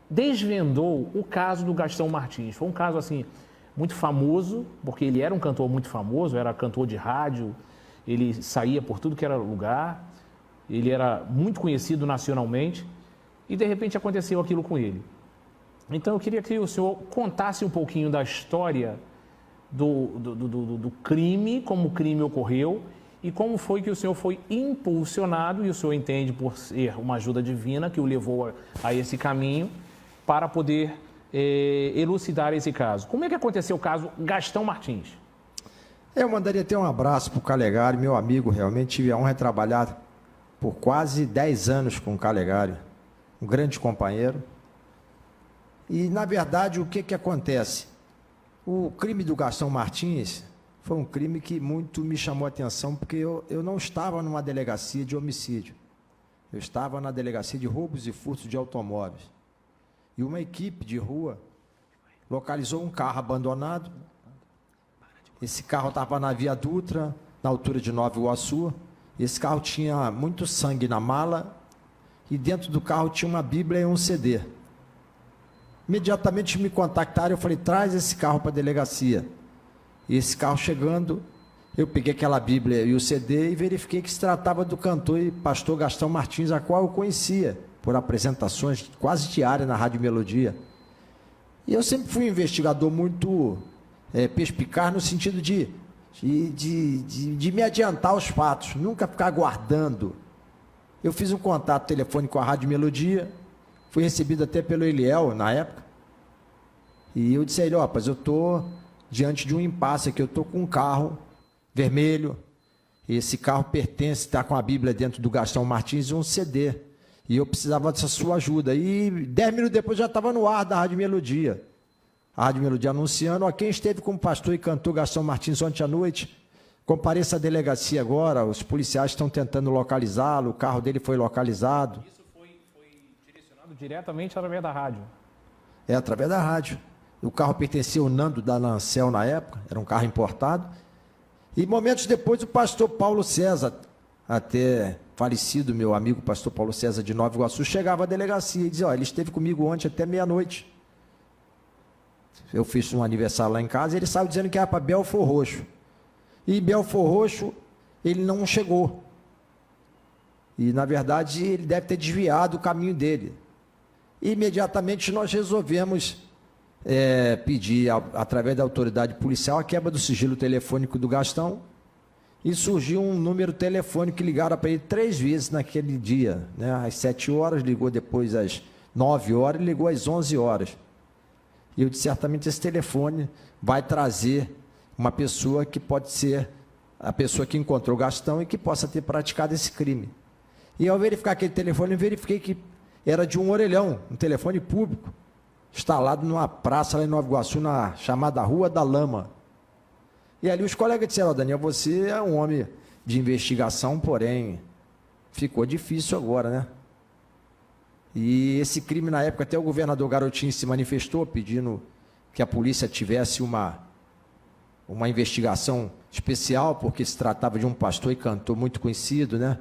desvendou o caso do Gastão Martins. Foi um caso assim muito famoso, porque ele era um cantor muito famoso, era cantor de rádio, ele saía por tudo que era lugar, ele era muito conhecido nacionalmente e de repente aconteceu aquilo com ele. Então eu queria que o senhor contasse um pouquinho da história do crime, como o crime ocorreu e como foi que o senhor foi impulsionado, e o senhor entende por ser uma ajuda divina que o levou a esse caminho para poder elucidar esse caso. Como é que aconteceu o caso Gastão Martins? Eu mandaria ter um abraço para o Calegari, meu amigo, realmente tive a honra de trabalhar por quase 10 anos com o Calegari, um grande companheiro. E, na verdade, o que acontece? O crime do Gastão Martins foi um crime que muito me chamou a atenção, porque eu não estava numa delegacia de homicídio. Eu estava na delegacia de roubos e furtos de automóveis. E uma equipe de rua localizou um carro abandonado. Esse carro estava na Via Dutra, na altura de Nova Iguaçu. Esse carro tinha muito sangue na mala e dentro do carro tinha uma Bíblia e um CD. Imediatamente me contactaram, eu falei, traz esse carro para a delegacia. E esse carro chegando, eu peguei aquela Bíblia e o CD e verifiquei que se tratava do cantor e pastor Gastão Martins, a qual eu conhecia por apresentações quase diárias na Rádio Melodia. E eu sempre fui um investigador muito perspicaz no sentido de me adiantar aos fatos, nunca ficar aguardando. Eu fiz um contato telefônico com a Rádio Melodia, fui recebido até pelo Eliel, na época, e eu disse a ele, ó, rapaz, eu estou diante de um impasse aqui, eu estou com um carro vermelho, e esse carro pertence, está com a Bíblia dentro do Gastão Martins e um CD, e eu precisava dessa sua ajuda. E 10 minutos depois já estava no ar da Rádio Melodia. A Rádio Melodia anunciando, ó, quem esteve com o pastor e cantor Gastão Martins ontem à noite, compareça à delegacia agora, os policiais estão tentando localizá-lo, o carro dele foi localizado. Isso foi direcionado diretamente através da rádio? É, através da rádio. O carro pertencia ao Nando da Lancel na época, era um carro importado. E momentos depois o pastor Paulo César, até falecido meu amigo pastor Paulo César de Nova Iguaçu, chegava à delegacia e dizia, ó, ele esteve comigo ontem até meia-noite. Eu fiz um aniversário lá em casa e ele saiu dizendo que era para Belfor Roxo. E em Belfor Roxo ele não chegou. E, na verdade, ele deve ter desviado o caminho dele. E, imediatamente nós resolvemos pedir, através da autoridade policial, a quebra do sigilo telefônico do Gastão. E surgiu um número telefônico que ligaram para ele 3 vezes naquele dia, né? Às 7 horas, ligou depois às 9 horas e ligou às 11 horas. E eu disse, certamente esse telefone vai trazer uma pessoa que pode ser a pessoa que encontrou o Gastão e que possa ter praticado esse crime. E ao verificar aquele telefone, eu verifiquei que era de um orelhão, um telefone público, instalado numa praça lá em Nova Iguaçu, na chamada Rua da Lama. E ali os colegas disseram, Daniel, você é um homem de investigação, porém, ficou difícil agora, né? E esse crime, na época, até o governador Garotinho se manifestou, pedindo que a polícia tivesse uma investigação especial, porque se tratava de um pastor e cantor muito conhecido, né?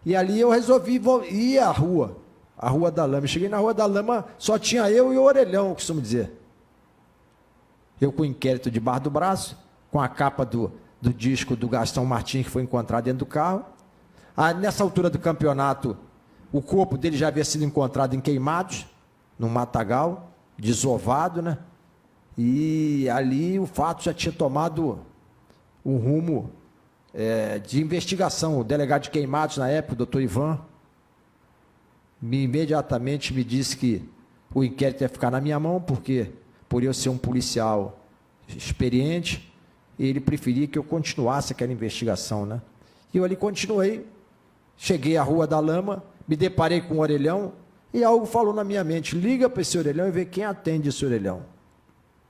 E ali eu resolvi ir à rua, a Rua da Lama. Eu cheguei na Rua da Lama, só tinha eu e o orelhão, eu costumo dizer. Eu com o inquérito debaixo do braço, com a capa do disco do Gastão Martins, que foi encontrado dentro do carro. Nessa altura do campeonato, o corpo dele já havia sido encontrado em Queimados, no matagal, desovado, né? E ali o fato já tinha tomado um rumo de investigação. O delegado de Queimados, na época, o doutor Ivan, imediatamente me disse que o inquérito ia ficar na minha mão, porque, por eu ser um policial experiente, ele preferia que eu continuasse aquela investigação, né? E eu ali continuei, cheguei à Rua da Lama, me deparei com o orelhão e algo falou na minha mente, liga para esse orelhão e vê quem atende esse orelhão.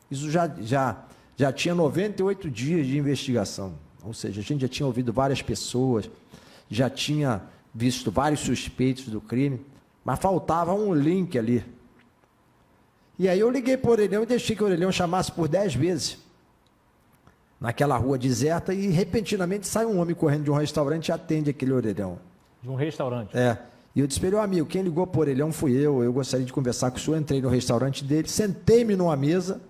Isso já tinha 98 dias de investigação, ou seja, a gente já tinha ouvido várias pessoas, já tinha visto vários suspeitos do crime, mas faltava um link ali. E aí eu liguei para o orelhão e deixei que o orelhão chamasse por 10 vezes, naquela rua deserta, e repentinamente sai um homem correndo de um restaurante e atende aquele orelhão. De um restaurante? É. E eu disse para ele, amigo, quem ligou por orelhão fui eu gostaria de conversar com o senhor. Entrei no restaurante dele, sentei-me numa mesa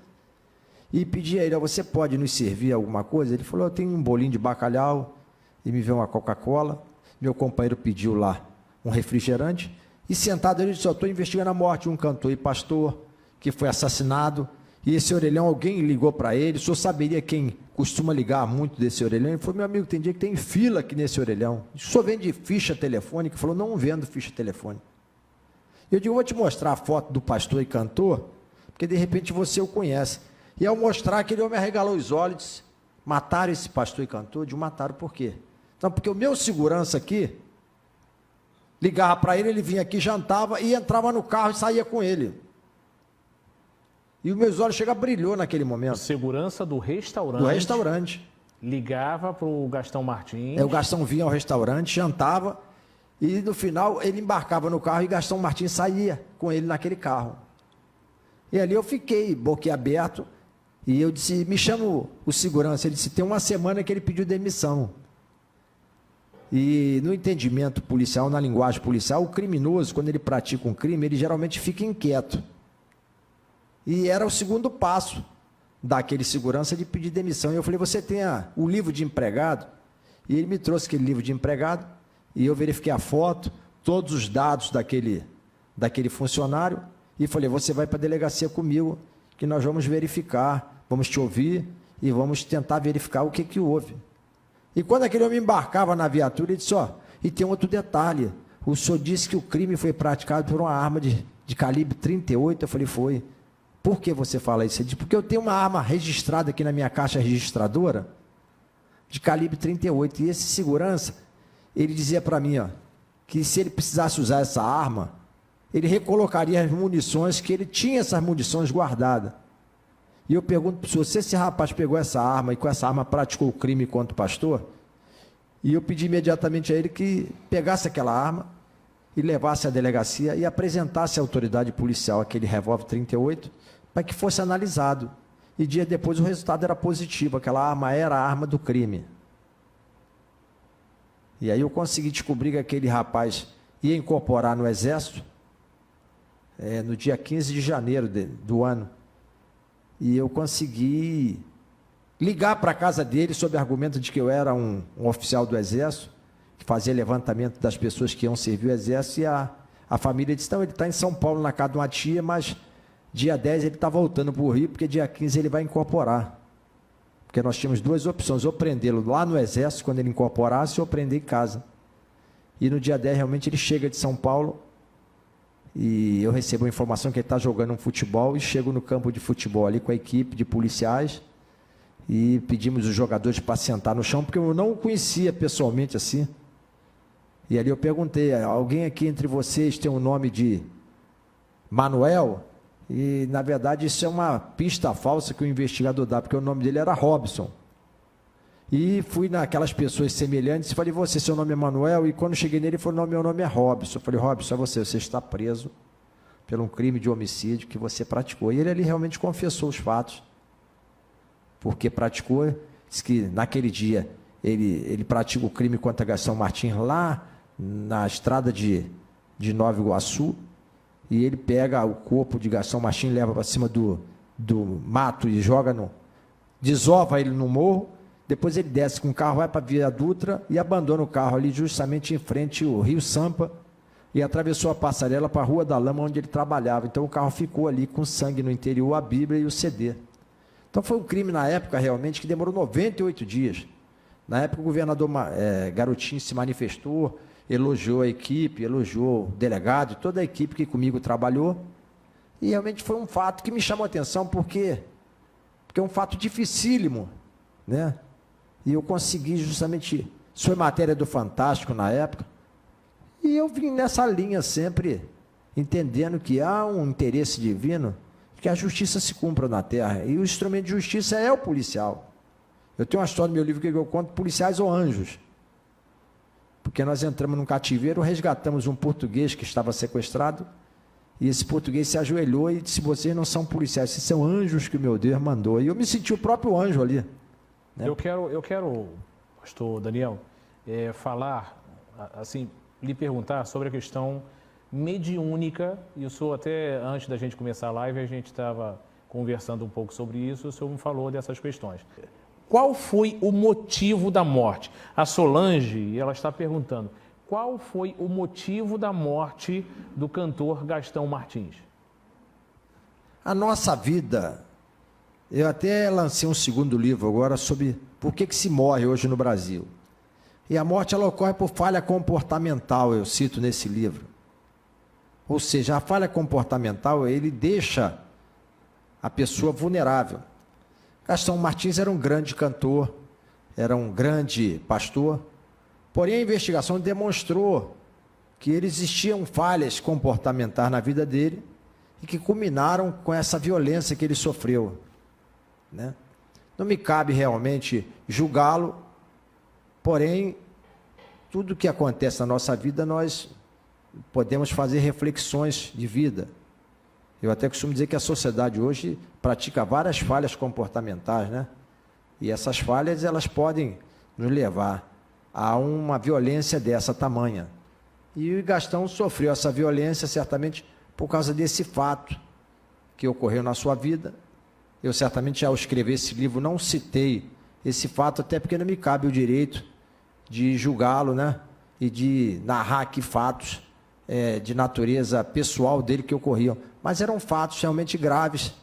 e pedi a ele, você pode nos servir alguma coisa? Ele falou, eu tenho um bolinho de bacalhau e me veio uma Coca-Cola. Meu companheiro pediu lá um refrigerante e sentado ele disse, eu estou investigando a morte de um cantor e pastor que foi assassinado. E esse orelhão, alguém ligou para ele, o senhor saberia quem costuma ligar muito desse orelhão? Ele falou, meu amigo, tem dia que tem fila aqui nesse orelhão. O senhor vende ficha telefônica? Ele falou, não vendo ficha telefônica. Eu digo, vou te mostrar a foto do pastor e cantor, porque de repente você o conhece. E ao mostrar, aquele homem arregalou os olhos e disse, mataram esse pastor e cantor? Eu digo, mataram por quê? Então, porque o meu segurança aqui, ligava para ele, ele vinha aqui, jantava e entrava no carro e saía com ele. E os meus olhos brilhou naquele momento. Segurança do restaurante. Do restaurante. Ligava para o Gastão Martins. O Gastão vinha ao restaurante, jantava, e no final ele embarcava no carro e Gastão Martins saía com ele naquele carro. E ali eu fiquei boquiaberto, e eu disse, me chama o segurança. Ele disse, tem uma semana que ele pediu demissão. E no entendimento policial, na linguagem policial, o criminoso, quando ele pratica um crime, ele geralmente fica inquieto. E era o segundo passo daquele segurança de pedir demissão. E eu falei, você tem o livro de empregado? E ele me trouxe aquele livro de empregado, e eu verifiquei a foto, todos os dados daquele funcionário, e falei, você vai para a delegacia comigo, que nós vamos verificar, vamos te ouvir, e vamos tentar verificar o que houve. E quando aquele homem embarcava na viatura, ele disse, e tem outro detalhe, o senhor disse que o crime foi praticado por uma arma de calibre 38, eu falei, foi. Por que você fala isso? Ele disse, porque eu tenho uma arma registrada aqui na minha caixa registradora, de calibre 38, e esse segurança, ele dizia para mim, que se ele precisasse usar essa arma, ele recolocaria as munições, que ele tinha essas munições guardadas. E eu pergunto para o senhor, se esse rapaz pegou essa arma e com essa arma praticou o crime contra o pastor, e eu pedi imediatamente a ele que pegasse aquela arma e levasse à delegacia e apresentasse à autoridade policial aquele revólver 38 para que fosse analisado. E dia depois o resultado era positivo, aquela arma era a arma do crime. E aí eu consegui descobrir que aquele rapaz ia incorporar no Exército no dia 15 de janeiro do ano. E eu consegui ligar para a casa dele sob argumento de que eu era um oficial do Exército, que fazia levantamento das pessoas que iam servir o Exército, e a família disse, não, ele está em São Paulo na casa de uma tia, mas dia 10 ele está voltando para o Rio, porque dia 15 ele vai incorporar. Porque nós tínhamos duas opções, ou prendê-lo lá no Exército, quando ele incorporasse, ou prender em casa. E no dia 10 realmente ele chega de São Paulo, e eu recebo a informação que ele está jogando um futebol, e chego no campo de futebol ali com a equipe de policiais, e pedimos os jogadores para sentar no chão, porque eu não o conhecia pessoalmente assim. E ali eu perguntei, alguém aqui entre vocês tem o nome de Manuel? E na verdade isso é uma pista falsa que o investigador dá, porque o nome dele era Robson. E fui naquelas pessoas semelhantes e falei, seu nome é Manuel? E quando cheguei nele, ele falou, não, meu nome é Robson. Eu falei, Robson, é você está preso por um crime de homicídio que você praticou. E ele ali realmente confessou os fatos, porque praticou, disse que naquele dia ele pratica o crime contra Gastão Martins lá na estrada de Nova Iguaçu, e ele pega o corpo de Gastão Martins, leva para cima do mato e desova ele no morro. Depois ele desce com o carro, vai para a Via Dutra e abandona o carro ali justamente em frente ao Rio Sampa, e atravessou a passarela para a Rua da Lama, onde ele trabalhava. Então o carro ficou ali com sangue no interior, a Bíblia e o CD. Então foi um crime na época realmente que demorou 98 dias. Na época o governador Garotinho se manifestou, elogiou a equipe, elogiou o delegado, toda a equipe que comigo trabalhou, e realmente foi um fato que me chamou a atenção, porque é um fato dificílimo, né? E eu consegui justamente, isso foi matéria do Fantástico na época, e eu vim nessa linha sempre, entendendo que há um interesse divino, que a justiça se cumpra na terra, e o instrumento de justiça é o policial. Eu tenho uma história no meu livro que eu conto, Policiais ou Anjos, porque nós entramos num cativeiro, resgatamos um português que estava sequestrado, e esse português se ajoelhou e disse, vocês não são policiais, vocês são anjos que o meu Deus mandou. E eu me senti o próprio anjo ali. Né? Eu quero, pastor Daniel, falar, assim, lhe perguntar sobre a questão mediúnica, e o senhor até antes da gente começar a live, a gente estava conversando um pouco sobre isso, o senhor me falou dessas questões. Qual foi o motivo da morte? A Solange, ela está perguntando, qual foi o motivo da morte do cantor Gastão Martins? A nossa vida, eu até lancei um segundo livro agora sobre por que se morre hoje no Brasil. E a morte ela ocorre por falha comportamental, eu cito nesse livro. Ou seja, a falha comportamental, ele deixa a pessoa vulnerável. Gastão Martins era um grande cantor, era um grande pastor, porém a investigação demonstrou que existiam falhas comportamentais na vida dele e que culminaram com essa violência que ele sofreu, né? Não me cabe realmente julgá-lo, porém, tudo que acontece na nossa vida, nós podemos fazer reflexões de vida. Eu até costumo dizer que a sociedade hoje pratica várias falhas comportamentais, né? E essas falhas, elas podem nos levar a uma violência dessa tamanha. E o Gastão sofreu essa violência certamente por causa desse fato que ocorreu na sua vida. Eu certamente, ao escrever esse livro, não citei esse fato, até porque não me cabe o direito de julgá-lo, né? E de narrar aqui fatos de natureza pessoal dele que ocorriam. Mas eram fatos realmente graves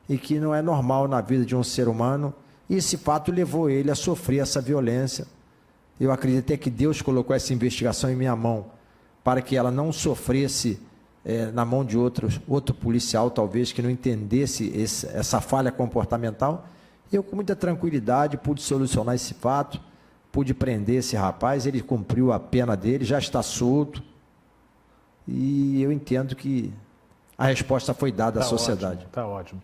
e que não é normal na vida de um ser humano. E esse fato levou ele a sofrer essa violência. Eu acredito até que Deus colocou essa investigação em minha mão para que ela não sofresse na mão de outro policial, talvez, que não entendesse essa falha comportamental. Eu, com muita tranquilidade, pude solucionar esse fato, pude prender esse rapaz, ele cumpriu a pena dele, já está solto. E eu entendo que a resposta foi dada à sociedade. Está ótimo.